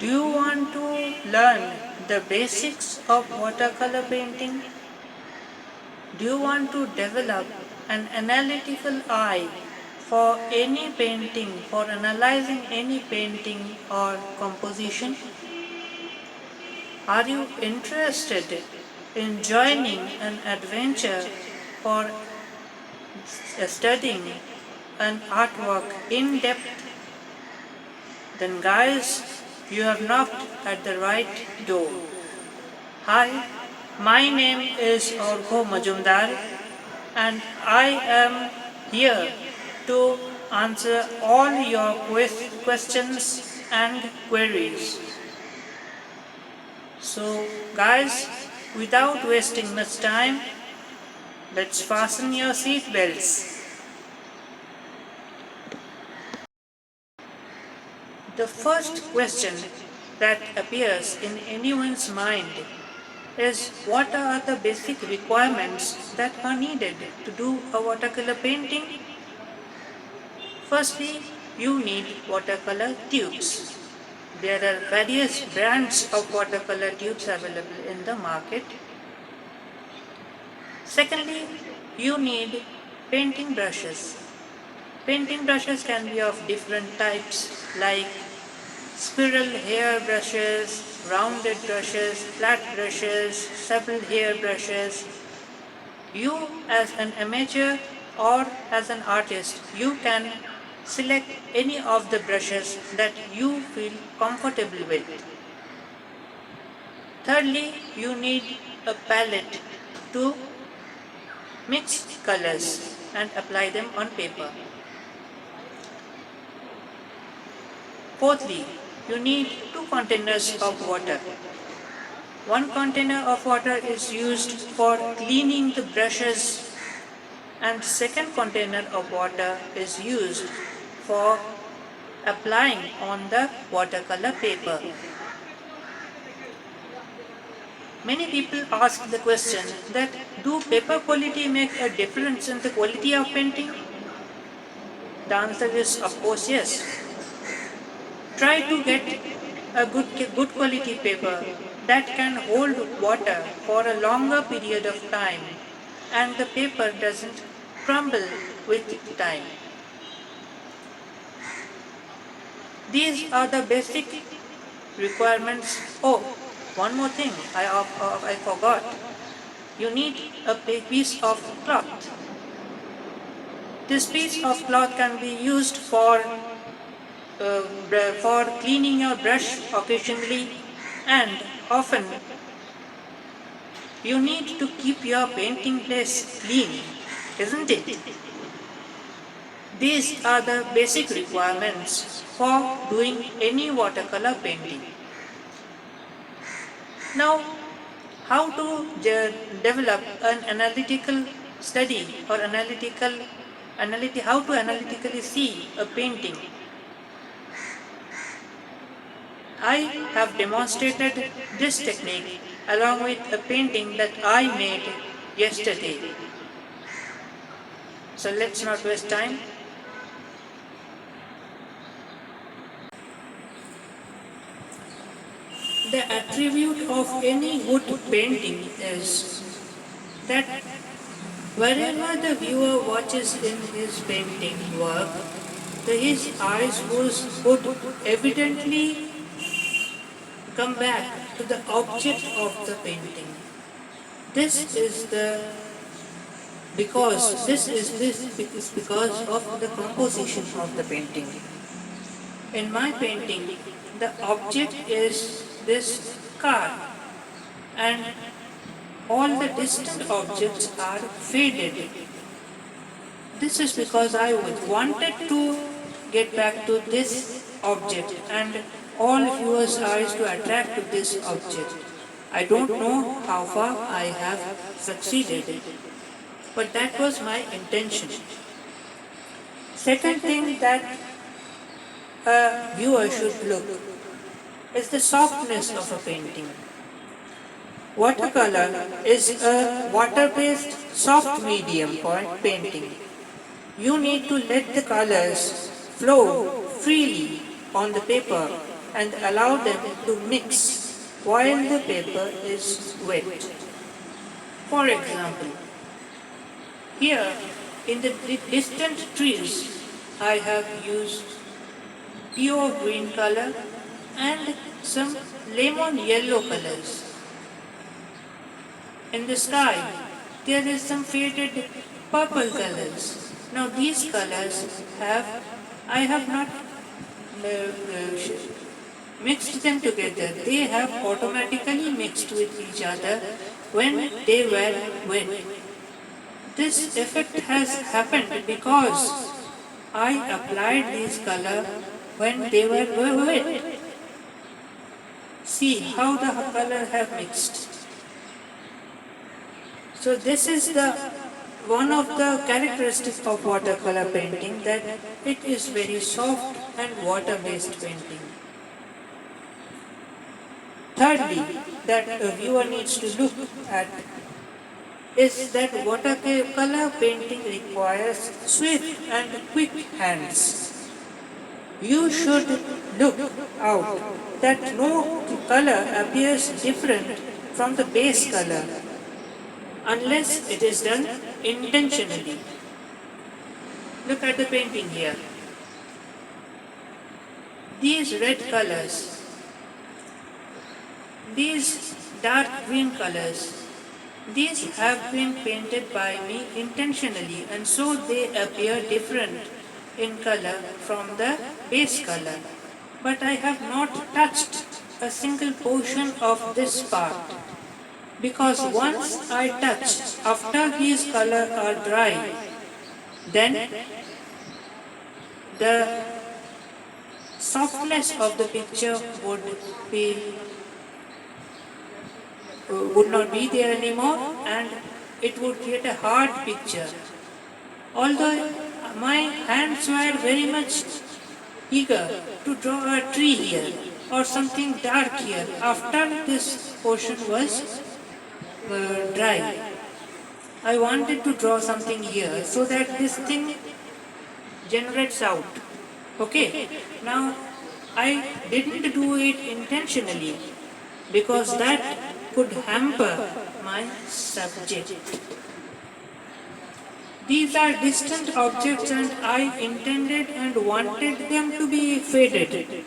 Do you want to learn the basics of watercolor painting? Do you want to develop an analytical eye for any painting, for analyzing any painting or composition? Are you interested in joining an adventure for studying an artwork in depth? Then guys, you have knocked at the right door. Hi, my name is Orko Majumdar and I am here to answer all your questions and queries. So guys, without wasting much time, let's fasten your seat belts. The first question that appears in anyone's mind is what are the basic requirements that are needed to do a watercolor painting? Firstly, you need watercolor tubes. There are various brands of watercolor tubes available in the market. Secondly, you need painting brushes. Painting brushes can be of different types like spiral hair brushes, rounded brushes, flat brushes, several hair brushes. You as an amateur or as an artist, you can select any of the brushes that you feel comfortable with. Thirdly, you need a palette to mix colors and apply them on paper. Fourthly, you need 2 containers of water. One container of water is used for cleaning the brushes and second container of water is used for applying on the watercolor paper. Many people ask the question that do paper quality make a difference in the quality of painting? The answer is of course yes. Try to get a good quality paper that can hold water for a longer period of time and the paper doesn't crumble with time. These are the basic requirements. Oh, one more thing I forgot. You need a piece of cloth. This piece of cloth can be used for cleaning your brush occasionally and often. You need to keep your painting place clean, isn't it? These are the basic requirements for doing any watercolor painting. Now, how to develop an analytical study or how to analytically see a painting? I have demonstrated this technique along with a painting that I made yesterday. So let's not waste time. The attribute of any good painting is that wherever the viewer watches in his painting work, his eyes would evidently come back to the object of the painting. This is because of the composition of the painting. In my painting, the object is this car and all the distant objects are faded. This is because I wanted to get back to this object and all viewers' eyes to attract to this object. I don't know how far I have succeeded, but that was my intention. Second thing that a viewer should look is the softness of a painting. Watercolor is a water-based soft medium for painting. You need to let the colors flow freely on the paper and allow them to mix while the paper is wet. For example, here in the distant trees, I have used pure green color and some lemon yellow colors. In the sky, there is some faded purple colors. Now these colors I have not mixed them together. They have automatically mixed with each other when they were wet. This effect has happened because I applied these color when they were wet. See how the color have mixed. So this is the one of the characteristics of watercolor painting, that it is very soft and water-based painting. Thirdly, that a viewer needs to look at is that watercolor painting requires swift and quick hands. You should look out that no color appears different from the base color unless it is done intentionally. Look at the painting here. These red colors, these dark green colors, these have been painted by me intentionally, and so they appear different in color from the base color. But I have not touched a single portion of this part, because once I touch, after these colors are dry, then the softness of the picture would not be there anymore, and it would create a hard picture. Although my hands were very much eager to draw a tree here or something dark here after this portion was dry. I wanted to draw something here so that this thing generates out. Okay, now I didn't do it intentionally because that could hamper my subject. These are distant objects and I intended and wanted them to be faded.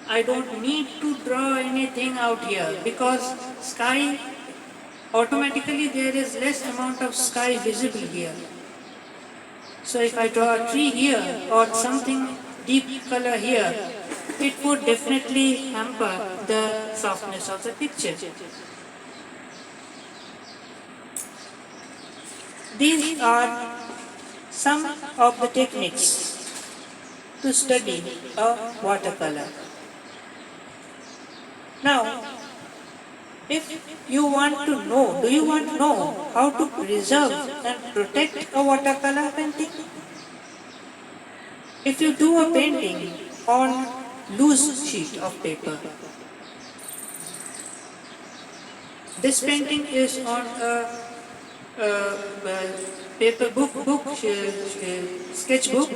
I don't need to draw anything out here because sky, automatically there is less amount of sky visible here. So if I draw a tree here or something deep color here, it would definitely hamper the softness of the picture. These are some of the techniques to study a watercolor. Now, if you want to know, do you want to know how to preserve and protect a watercolor painting? If you do a painting on loose sheet of paper, this painting is on a paper sketchbook,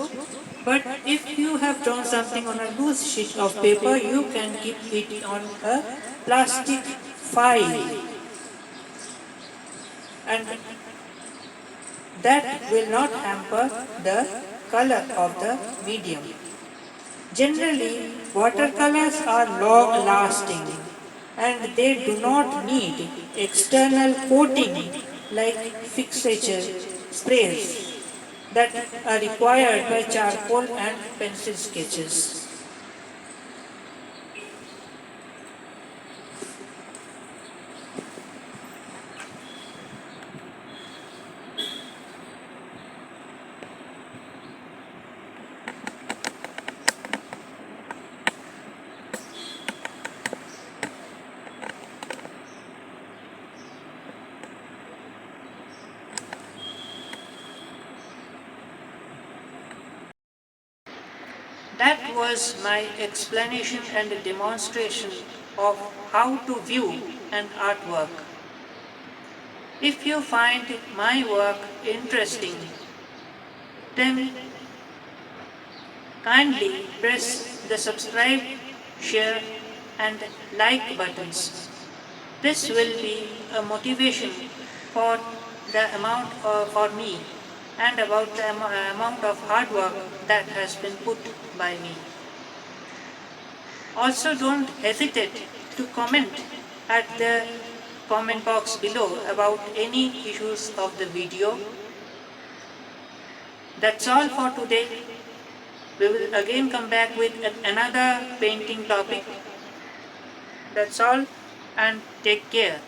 but if you have drawn something on a loose sheet of paper, you can keep it on a plastic file, and that will not hamper the color of the medium. Generally, watercolors are long lasting and they do not need external coating like fixature sprays that are required by charcoal and pencil sketches. That was my explanation and demonstration of how to view an artwork. If you find my work interesting, then kindly press the subscribe share, and like buttons. This will be a motivation for the amount for me and about the amount of hard work that has been put by me. Also, don't hesitate to comment at the comment box below about any issues of the video. That's all for today. We will again come back with another painting topic. That's all, and take care.